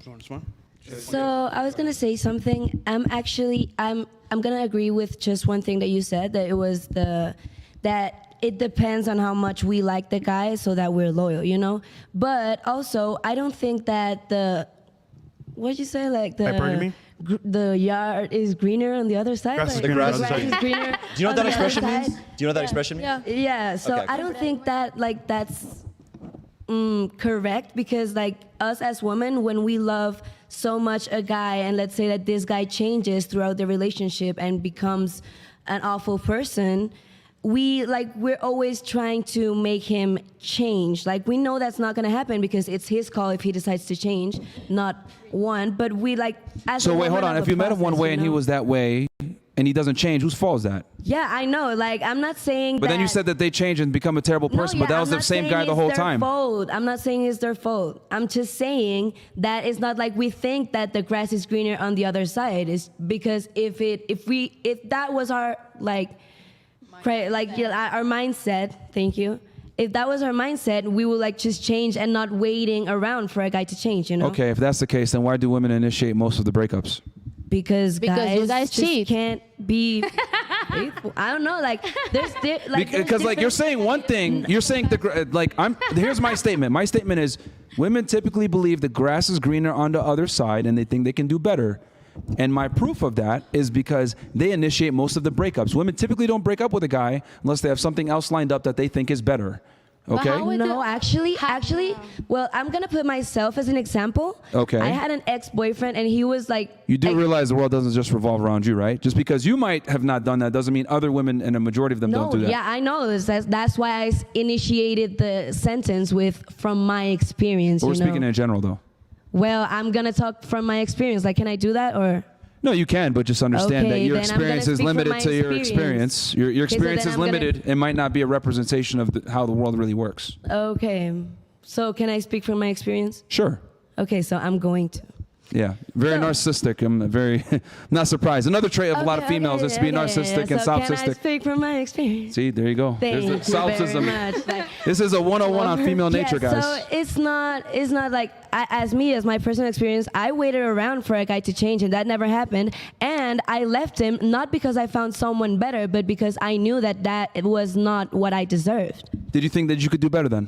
So I was gonna say something. I'm gonna agree with just one thing that you said, that it was that it depends on how much we like the guy so that we're loyal, you know? But also, I don't think that what'd you say? Like the yard is greener on the other side? Grass like, is greener the grass is greener. Do you know what that expression means? Do you know what that expression means? Yeah, so Okay. I don't think that that's correct, because like us as women, when we love so much a guy, and let's say that this guy changes throughout the relationship and becomes an awful person, we're always trying to make him change. Like, we know that's not gonna happen because it's his call if he decides to change, not one. But we like as So a wait, hold woman on. of If the you met him one process, way you and he know? was that way, and he doesn't change, whose fault is that? Yeah, I know. Like, I'm not saying. But then you said that they change and become a terrible person, but that was the same guy the whole time. Fault. I'm not saying it's their fault. I'm just saying that it's not like we think that the grass is greener on the other side. It's because if that was our our mindset. Thank you. If that was our mindset, we would like just change and not waiting around for a guy to change. You know? Okay, if that's the case, then why do women initiate most of the breakups? Because you guys just cheat. can't be faithful. I don't know. Like, Because like you're saying one thing, you're saying here's my statement. My statement is women typically believe the grass is greener on the other side and they think they can do better. And my proof of that is because they initiate most of the breakups. Women typically don't break up with a guy unless they have something else lined up that they think is better. Okay? No, actually, well, I'm gonna put myself as an example. Okay. I had an ex-boyfriend, and he was like. You do realize the world doesn't just revolve around you, right? Just because you might have not done that doesn't mean other women and a majority of them don't do that. Yeah, I know. That's why I initiated the sentence with "from my experience." But we're speaking in general, though. Well, I'm gonna talk from my experience. Like, can I do that or? No, you can, but just understand that your then I'm gonna experience is speak from limited my to your experience. experience. Your experience then is I'm gonna- limited. It might not be a representation of how the world really works. Okay, so can I speak from my experience? Sure. Okay, so I'm going to. Yeah, very narcissistic. I'm very not surprised. Another trait of a lot of females is to be narcissistic and so Can I solipsistic. speak from my experience? See, there you go. Thank There's the you very solipsism. much. Like, This is a 101 on female nature, guys. So it's not like as my personal experience, I waited around for a guy to change, and that never happened. And I left him not because I found someone better, but because I knew that it was not what I deserved. Did you think that you could do better then?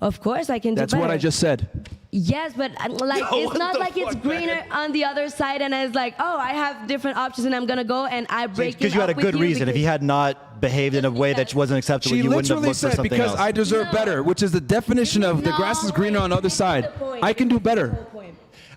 Of course, I can do That's better. what I just said. Yes, but it's not like it's greener on the other side, and it's like, oh, I have different options, and I'm gonna go and I break. Because you had a good reason. If he had not behaved in a way that wasn't acceptable, She you wouldn't have literally looked for said, something because else. I deserve better, which is the definition of the grass is greener on the other side. I can do better.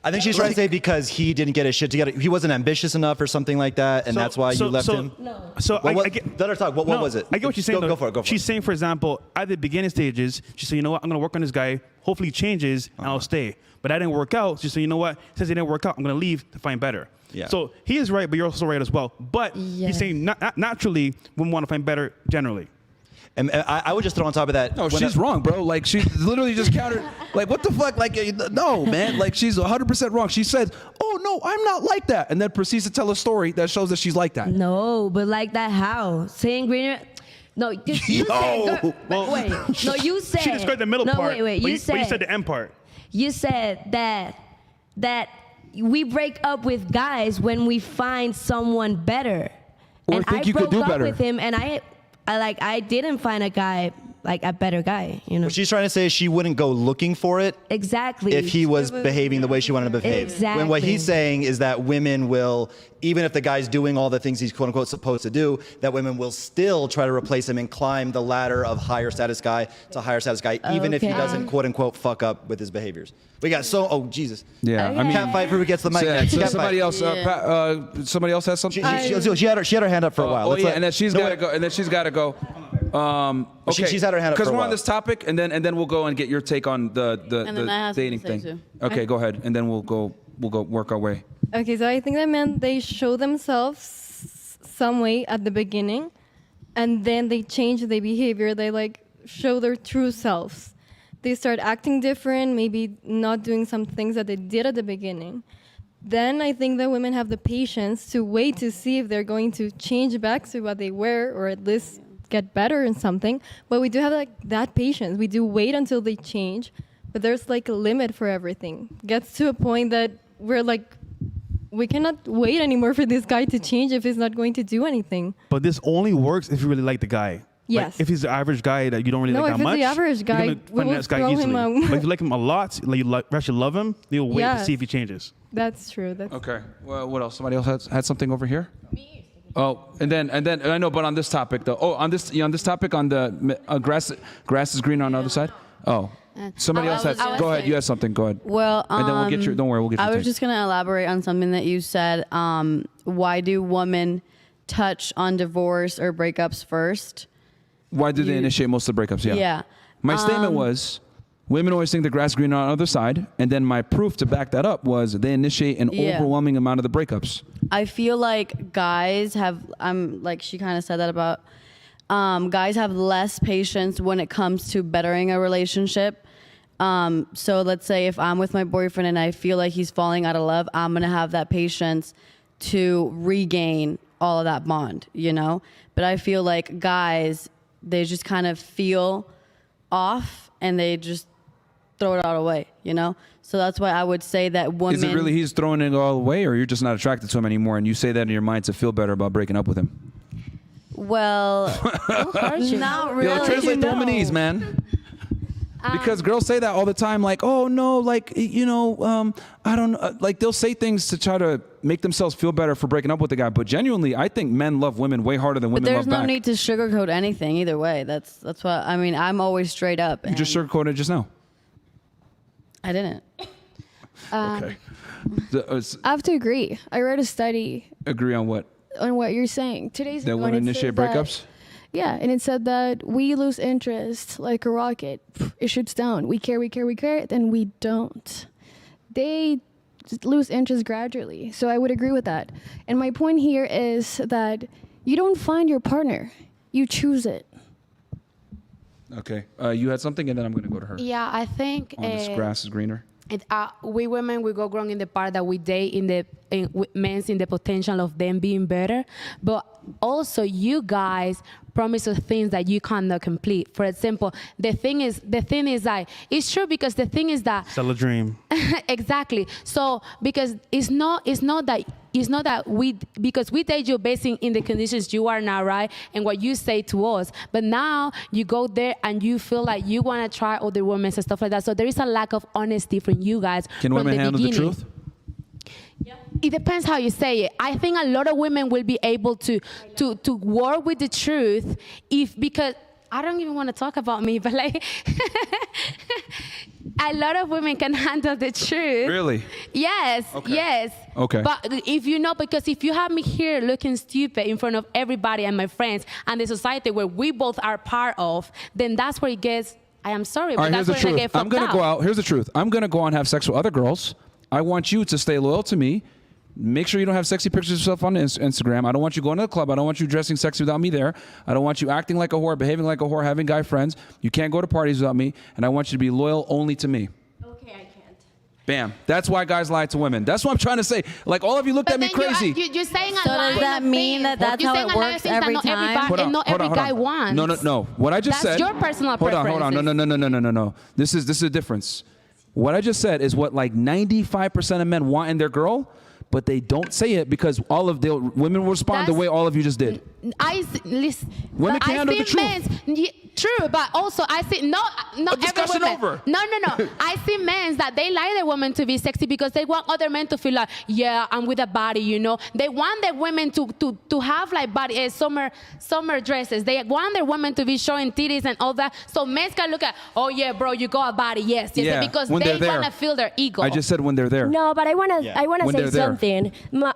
I think she's trying to say because he didn't get his shit together. He wasn't ambitious enough or something like that, and that's why you left him. No. So Well, I get. let her talk. What was it? I get what she's saying. Go for it. Go for She's it. saying, for example, at the beginning stages, she said, you know what, I'm going to work on this guy. Hopefully he changes, and I'll stay. But that didn't work out. She said, you know what, since it didn't work out, I'm going to leave to find better. Yeah. So he is right, but you're also right as well. But he's saying naturally, women want to find better generally. And I would just throw on top of that. No, she's wrong, bro. Like, she literally just countered. Like, what the fuck? Like, no, man. Like, she's 100% wrong. She said, oh, no, I'm not like that. And then proceeds to tell a story that shows that she's like that. No, but like that how? Saying greener? No, you said. Wait, no, you said. She described the middle part. No, wait. But You said. but you said the end part. You said that we break up with guys when we find someone better. Or and think I you could broke do up better. with him, and I didn't find a guy, like a better guy, you know. What she's trying to say is she wouldn't go looking for it Exactly. if he was behaving the way she wanted him to behave. Exactly. When what he's saying is that women will, even if the guy's doing all the things he's quote unquote supposed to do, that women will still try to replace him and climb the ladder of higher status guy to higher status guy, even if he Okay. doesn't quote unquote fuck up with his behaviors. We got oh Jesus. Yeah. Okay. I mean, Can't fight for who gets the mic. so, man. so Can't somebody fight. else, somebody else has something? She had her hand up for a while. Oh, Let's yeah, let- and then she's no, got to wait. go. And then she's got to go. Okay. She's had her hand up Because for a we're on while. this topic, and then we'll go and get your take on the then I have dating something to thing. say, too. Okay, go ahead, and then we'll go work our way. Okay, so I think that men, they show themselves some way at the beginning, and then they change their behavior. They like show their true selves. They start acting different, maybe not doing some things that they did at the beginning. Then I think that women have the patience to wait to see if they're going to change back to what they were, or at least get better in something. But we do have like that patience. We do wait until they change. but there's like a limit for everything. Gets to a point that we're like, we cannot wait anymore for this guy to change if he's not going to do anything. But this only works if you really like the guy. Yes. Like, if he's the average guy that you don't really No, like if that it's much, the average guy, you're we gonna find will this guy throw him easily. out. But if you like him a lot, like you actually love him, you'll wait to Yes. see if he changes. That's true. That's Okay. Well, what else? Somebody else had something over here. Oh, and then I know, but on this topic though. Oh, on this topic on the grass is green on the other side. Oh, somebody else had. Go ahead. You had something. Go ahead. Well, and then we'll get your. Don't worry, we'll get your. I was take. just gonna elaborate on something that you said. Why do women touch on divorce or breakups first? Why do they initiate most of the breakups? Yeah. Yeah. My statement was, women always think the grass is green on the other side, and then my proof to back that up was they initiate an overwhelming amount of the breakups. I feel like guys have. Like she kind of said that about. Guys have less patience when it comes to bettering a relationship. So let's say if I'm with my boyfriend and I feel like he's falling out of love, I'm gonna have that patience to regain all of that bond, you know? But I feel like guys, they just kind of feel off and they just throw it all away, you know? So that's why I would say that women... Is it really he's throwing it all away, or you're just not attracted to him anymore and you say that in your mind to feel better about breaking up with him? Well, not really. Yo, translate the womanese, man. Because girls say that all the time, like, oh no, like, you know, I don't know, like they'll say things to try to make themselves feel better for breaking up with the guy. But genuinely, I think men love women way harder than But women love there's no back. need to sugarcoat anything either way. That's what I mean. I'm always straight up. You just sugarcoated it just now. I didn't. Okay. I have to agree. I read a study Agree on what? on what you're saying. Today's That one, women it initiate said that- breakups? Yeah, and it said that we lose interest like a rocket. It shoots down. We care, then we don't. They just lose interest gradually. So I would agree with that. And my point here is that you don't find your partner. You choose it. Okay. You had something, and then I'm going to go to her. Yeah, I think On this grass is greener. we women, we go wrong in the part that we date men's in the potential of them being better, but also you guys promise us things that you cannot complete. For example, the thing is that it's true, because the thing is that Sell a dream. exactly. So because it's not that we, because we date you based in the conditions you are now, right, and what you say to us. But now you go there and you feel like you want to try other women and stuff like that. So there is a lack of honesty from you guys. Can from women the handle the beginning. truth? It depends how you say it. I think a lot of women will be able to work with the truth because I don't even want to talk about me, but like a lot of women can handle the truth. Really? Yes, Okay. yes. Okay. But if you know, because if you have me here looking stupid in front of everybody and my friends and the society where we both are part of, then that's where it gets, I am sorry, All but right, here's that's the where I truth. get I'm fucked going to up. go out. Here's the truth. I'm going to go out and have sex with other girls. I want you to stay loyal to me. Make sure you don't have sexy pictures of yourself on Instagram. I don't want you going to the club. I don't want you dressing sexy without me there. I don't want you acting like a whore, behaving like a whore, having guy friends. You can't go to parties without me. And I want you to be loyal only to me. Okay, I can't. Bam. That's why guys lie to women. That's what I'm trying to say. Like, all of you looked at me crazy. You're saying So does that mean that that's how it works every time? Hold on, not hold every on, hold guy on. wants. No. What I just That's said. your personal Hold on. No. This is a difference. What I just said is what like 95% of men want in their girl, but they don't say it because all of the women will respond the way all of you just did. Listen. Women can handle the truth. True, but also I see not every discussion woman. over. No. I see men that they like the women to be sexy because they want other men to feel like, yeah, I'm with a body, you know. They want the women to have like body summer dresses. They want their women to be showing titties and all that. So men can look at, oh yeah, bro, you got a body, yes, Yeah, because when they they're there. want to feel their ego. I just said when they're there. No, but I wanna When say they're there. something.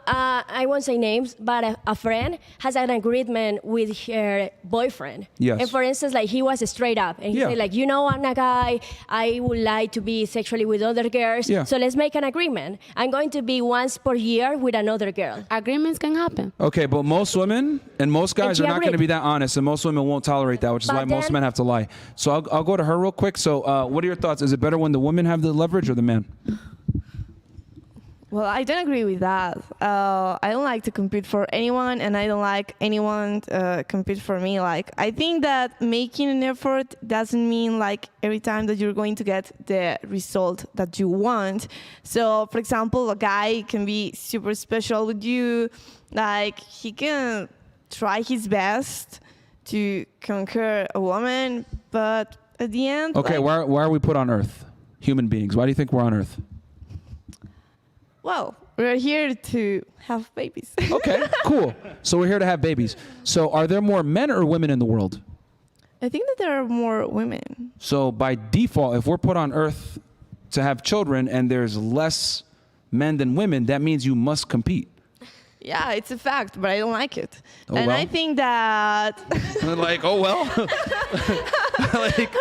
I won't say names, but a friend has an agreement with her boyfriend. Yes. And for instance, like he was straight up, and he Yeah. said like, you know, I'm a guy. I would like to be sexually with other girls. Yeah. So let's make an agreement. I'm going to be once per year with another girl. Agreements can happen. Okay, but most women and most guys she are not going to agreed. be that honest, and most women won't tolerate that, which is But why most then- men have to lie. So I'll go to her real quick. So what are your thoughts? Is it better when the women have the leverage or the man? Well, I don't agree with that. I don't like to compete for anyone, and I don't like anyone compete for me. Like, I think that making an effort doesn't mean like every time that you're going to get the result that you want. So, for example, a guy can be super special with you. Like, he can try his best to conquer a woman, but at the end... Okay, like, why are we put on Earth? Human beings. Why do you think we're on Earth? well, we're here to have babies. Okay, cool. So we're here to have babies. So are there more men or women in the world? I think that there are more women. So by default, if we're put on Earth to have children and there's less men than women, that means you must compete. Yeah, it's a fact, but I don't like it. Oh, and well. I think that... Like, oh, well. Like,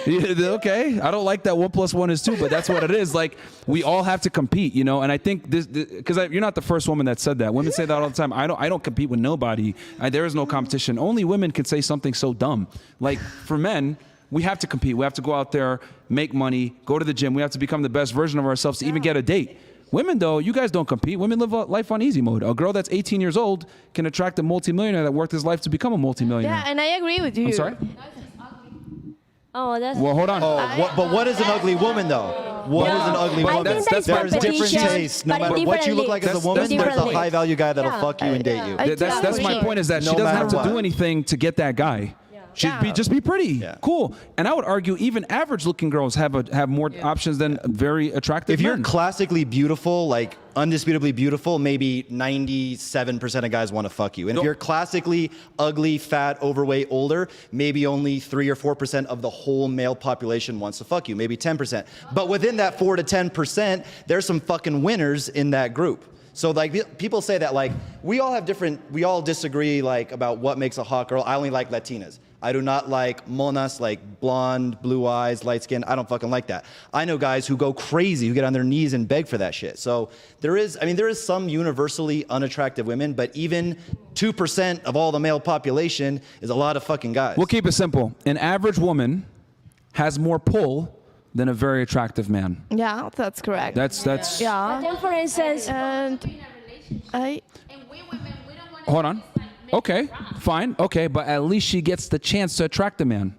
okay, I don't like that 1 + 1 is 2, but that's what it is. Like, we all have to compete, you know? And I think this, because you're not the first woman that said that. Women say that all the time. I don't compete with nobody. There is no competition. Only women can say something so dumb. Like, for men, we have to compete. We have to go out there, make money, go to the gym. We have to become the best version of ourselves to even get a date. Women, though, you guys don't compete. Women live life on easy mode. A girl that's 18 years old can attract a multimillionaire that worked his life to become a multimillionaire. Yeah, and I agree with you. I'm sorry? Oh, that's... Well, hold on. But what is an ugly woman, though? What is an ugly I woman? think that's There's different competition, tastes. No but matter in what you different look like as a leagues. woman, In there's a different high value guy that'll Yeah. fuck you and date you. I That's my point, is that No she doesn't matter have to what. do anything to get that guy. She'd just be pretty. Yeah. Cool. And I would argue even average-looking girls have more options than very attractive If you're men. classically beautiful, like undisputably beautiful, maybe 97% of guys want to fuck you. And if you're classically ugly, fat, overweight, older, maybe only 3 or 4% of the whole male population wants to fuck you, maybe 10%. But within that 4 to 10%, there's some fucking winners in that group. So like people say that like we all disagree like about what makes a hot girl. I only like Latinas. I do not like monas, like blonde, blue eyes, light skin. I don't fucking like that. I know guys who go crazy, who get on their knees and beg for that shit. So there is some universally unattractive women, but even 2% of all the male population is a lot of fucking guys. We'll keep it simple. An average woman has more pull than a very attractive man. Yeah, that's correct. That's yeah. Then, for instance, And I... Hold on. Okay, fine. Okay, but at least she gets the chance to attract a man.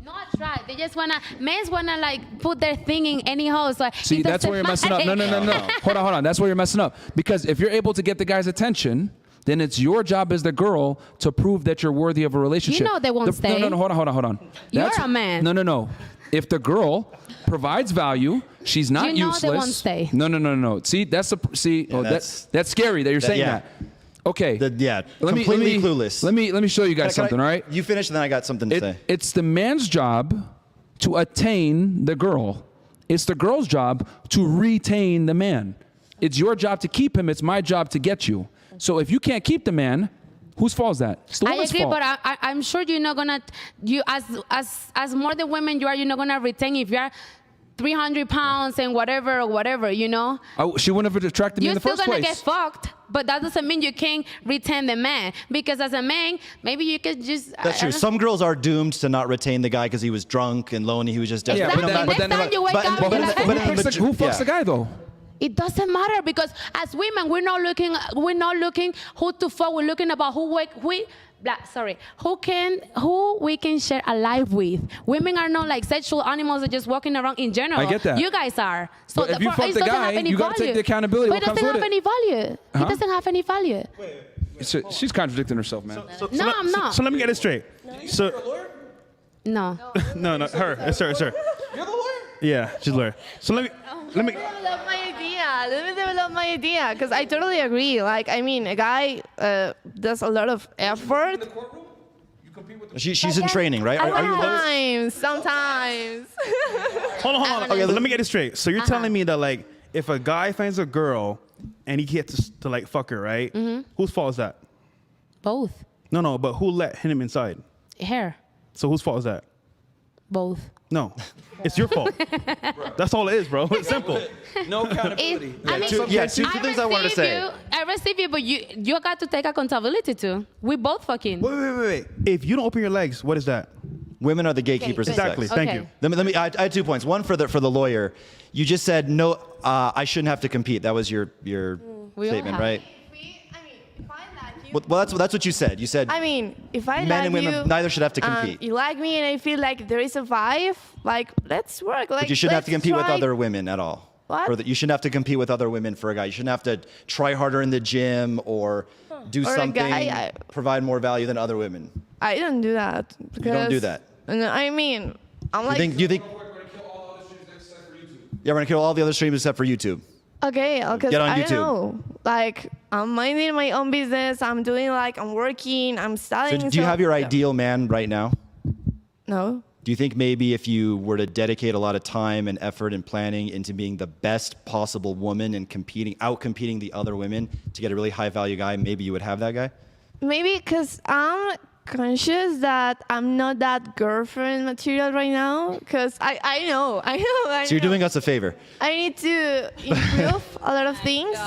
Not right. They just men wanna like put their thing in anyhow. So See, that's where you're messing up. No. Hold on. That's where you're messing up. Because if you're able to get the guy's attention, then it's your job as the girl to prove that you're worthy of a relationship. You know they won't stay. No, hold on. You're a man. No. If the girl provides value, she's not You know useless. they won't stay. No. See, that's scary that you're saying yeah. that. Okay. Completely clueless. Let me show you guys something, all right? You finish, and then I got something to say. It's the man's job to attain the girl. It's the girl's job to retain the man. It's your job to keep him. It's my job to get you. So if you can't keep the man, whose fault is that? It's the I woman's agree, fault. but I'm sure you're not gonna. As more the women you're not gonna retain if you're 300 pounds and whatever, you know. She wouldn't have attracted me in the first You're still place. gonna get fucked, but that doesn't mean you can't retain the man. Because as a man, maybe you could just. That's true. Some girls are doomed to not retain the guy because he was drunk and lonely. He was just desperate. Exactly. Next time you wake up, you're like, Who fucks the guy though? it doesn't matter because as women, we're not looking who to fuck. We're looking about who we can share a life with. Women are not like sexual animals that just walking around in general. I get that. You guys are. So But if you fuck it the doesn't guy, have any you gotta value. take the accountability. But What it doesn't comes have with any value. Huh? It doesn't have any value. She's contradicting herself, man. No, I'm not. So let me get it straight. So No. no, her. It's her. You're the lawyer? Yeah, she's a lawyer. So let me. Let me develop my idea because I totally agree. Like, I mean, a guy does a lot of effort. She's in training, right? Are you lawyers? Sometimes. Hold on. Okay, let me get it straight. So you're telling me that like if a guy finds a girl and he gets to like fuck her, right? Whose fault is that? Both. No, but who let him inside? Her. So whose fault is that? Both. No, it's your fault. That's all it is, bro. It's simple. No accountability. Two things I wanted to say. I receive you, but you got to take accountability too. We both fucking. Wait. If you don't open your legs, what is that? Women are the gatekeepers of Exactly. sex. Thank Okay. you. Let me. I had 2 points. One for the lawyer. You just said no. I shouldn't have to compete. That was your statement, right? If I like you, Well, that's what you said. You said I mean, if I men like and women you, neither should have to compete. you like me, and I feel like there is a vibe. Like, let's work. Like, But you shouldn't have to let's compete with try- other women at all. What? Or that you shouldn't have to compete with other women for a guy. You shouldn't have to try harder in the gym or do Or a something, guy, provide more value than other women. I don't do that. You don't do that. No, I mean, I'm You like, think? Do you think? Yeah, we're gonna kill all the other streams except for YouTube. okay, because Get on I YouTube. don't know. Like, I'm minding my own business. I'm doing I'm working. I'm So studying. do you have your yeah. ideal man right now? No. Do you think maybe if you were to dedicate a lot of time and effort and planning into being the best possible woman and out-competing the other women to get a really high-value guy, maybe you would have that guy? Maybe because I'm conscious that I'm not that girlfriend material right now. Because I know. So you're doing us a favor. I need to improve a lot of things.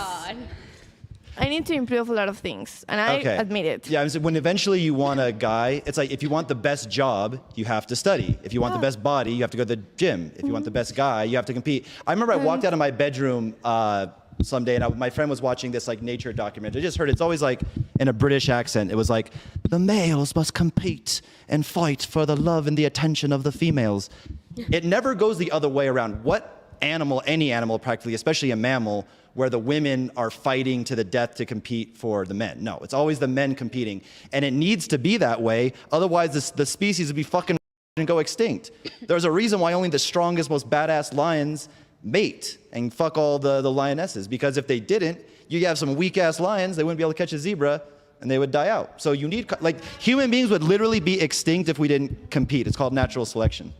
I need to improve a lot of things, and I Okay. admit it. Yeah, when eventually you want a guy, it's like if you want the best job, you have to study. If you want the best body, you have to go to the gym. If you want the best guy, you have to compete. I remember I walked out of my bedroom someday, and my friend was watching this nature documentary. I just heard it's always in a British accent. It was like, the males must compete and fight for the love and the attention of the females. It never goes the other way around. What animal, any animal practically, especially a mammal, where the women are fighting to the death to compete for the men? No, it's always the men competing. And it needs to be that way. Otherwise, the species would be fucking and go extinct. There's a reason why only the strongest, most badass lions mate and fuck all the lionesses. Because if they didn't, you have some weak-ass lions, they wouldn't be able to catch a zebra, and they would die out. So you need, human beings would literally be extinct if we didn't compete. It's called natural selection.